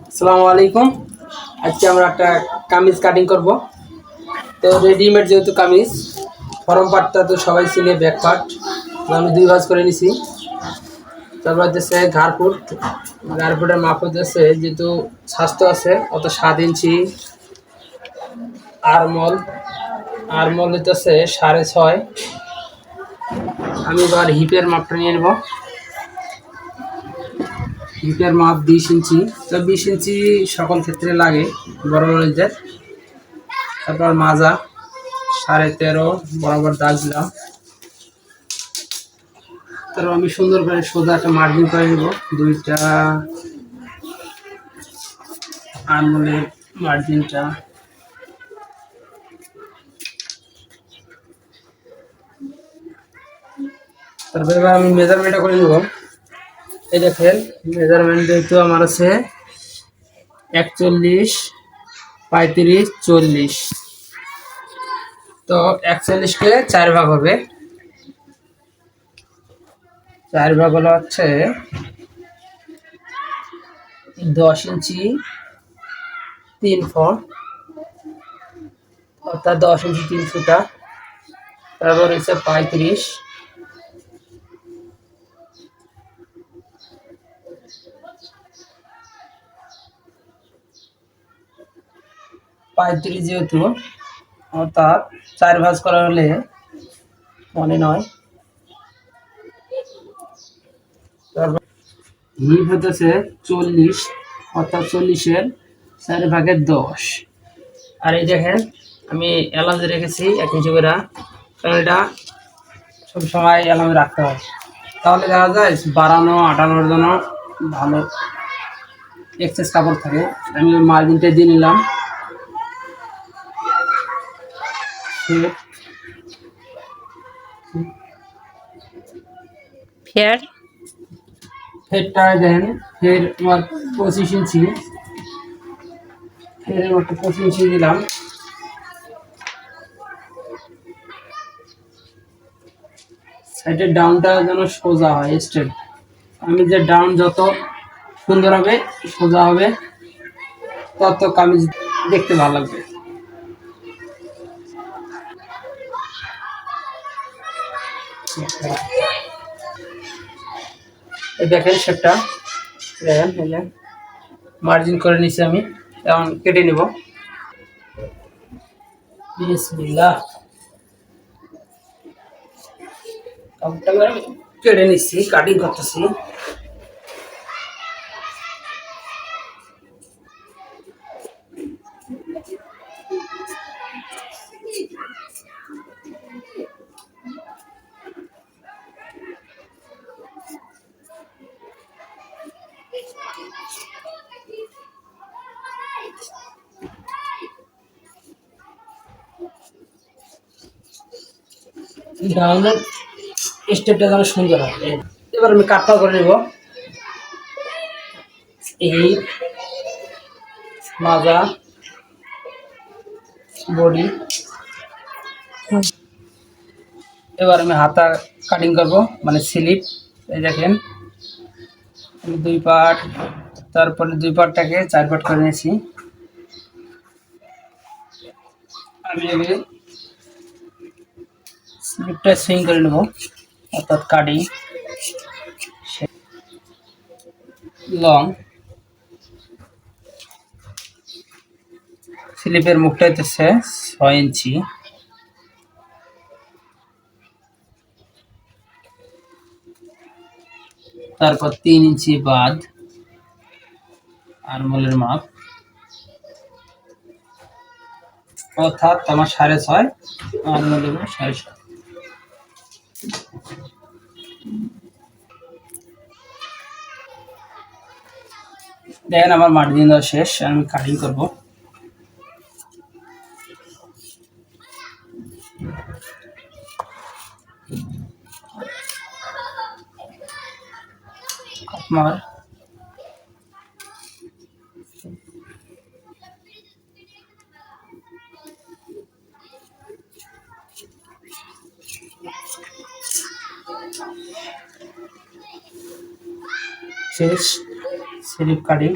আসসালামু আলাইকুম। আজকে আমরা একটা কামিজ কাটিং করব। তো রেডিমেড যেহেতু কামিজ, ফরম পার্টটা তো সবাই চিনে, ব্যাক পার্ট আমি 2 ভাঁজ করে নিছি। তারপর হচ্ছে ঘাড়পুটের মাপ হচ্ছে, যেহেতু স্বাস্থ্য আছে অত 7 ইঞ্চি। আরমল আরমল হইতেছে 6.5। আমি এবার হিপের মাপটা নিয়ে নেব। হিপের মাপ 20 ইঞ্চি। তো 20 ইঞ্চি সকল ক্ষেত্রে লাগে, বড় মানুষদের। তারপর মাজা 13.5 বরাবর দাগ দিলাম। তারপর আমি সুন্দর করে সোজা একটা মার্জিন করে নেব। দুইটা আঙুলের মার্জিনটা তারপর এবার আমি মেজারমেন্টটা করে নেব। এই দেখেন, মেজারমেন্ট যেহেতু আমার আছে 41, 35, 40। তো 41কে 4 ভাগ হবে। 4 ভাগ হলো হচ্ছে 10 ইঞ্চি 3 ফুট, অর্থাৎ 10 ইঞ্চি 3 ফুটা। তারপর হচ্ছে 35, 35 যেহেতু, অর্থাৎ 4 ভাঁজ করা হলে মনে নয়। তারপর হিপ হতেছে 40, অর্থাৎ 40-এর 4 ভাগের 10। আর এই দেখেন, আমি অ্যালার্মে রেখেছি 1 ইঞ্চি করে, কারণ এটা সবসময় অ্যালার্মে রাখতে হয়। তাহলে দেখা যায় বাড়ানো আটানোর জন্য ভালো এক্সেস কাপড় থাকে। আমি ওই মার্জিনটা দিয়ে নিলাম। ফেয়ার ফেরটা দেন, ফের আমার 25 ইঞ্চি। ফের একটা 25 ইঞ্চি দিলাম। সাইডের ডাউনটা যেন সোজা হয়, স্ট্রেট। আমি যে ডাউন যত সুন্দর হবে, সোজা হবে, তত কামিজ দেখতে ভালো লাগবে। এই দেখেন শেপটা, দেখেন মার্জিন করে নিছি আমি। এখন কেটে নেব। বিসমিল্লাহ। কাপড়টা আমি কেটে নিচ্ছি, কাটিং করতেছি। ডাউনের স্টেপটা যেন সুন্দর হয়। এবার আমি কাটটা করে নেব। এই মাজা, বডি। এবার আমি হাতা কাটিং করব, মানে স্লিপ। এই দেখেন, আমি 2 পার্ট, তারপরে 2 পার্টটাকে 4 পার্ট করে নিয়েছি। আমি আগে স্লিপটা সুইং করে নেব, অর্থাৎ কাটিং লং। স্লিপের মুখটা হচ্ছে 6 ইঞ্চি। তারপর 3 ইঞ্চি বাদ আরমোলের মাপ, অর্থাৎ আমার 6.5, আরমোলের 6.5। দেখেন আমার মার্জিন দেওয়া শেষ, আমি কাটিং করব। আমার শেষ স্লিপ কাটিং।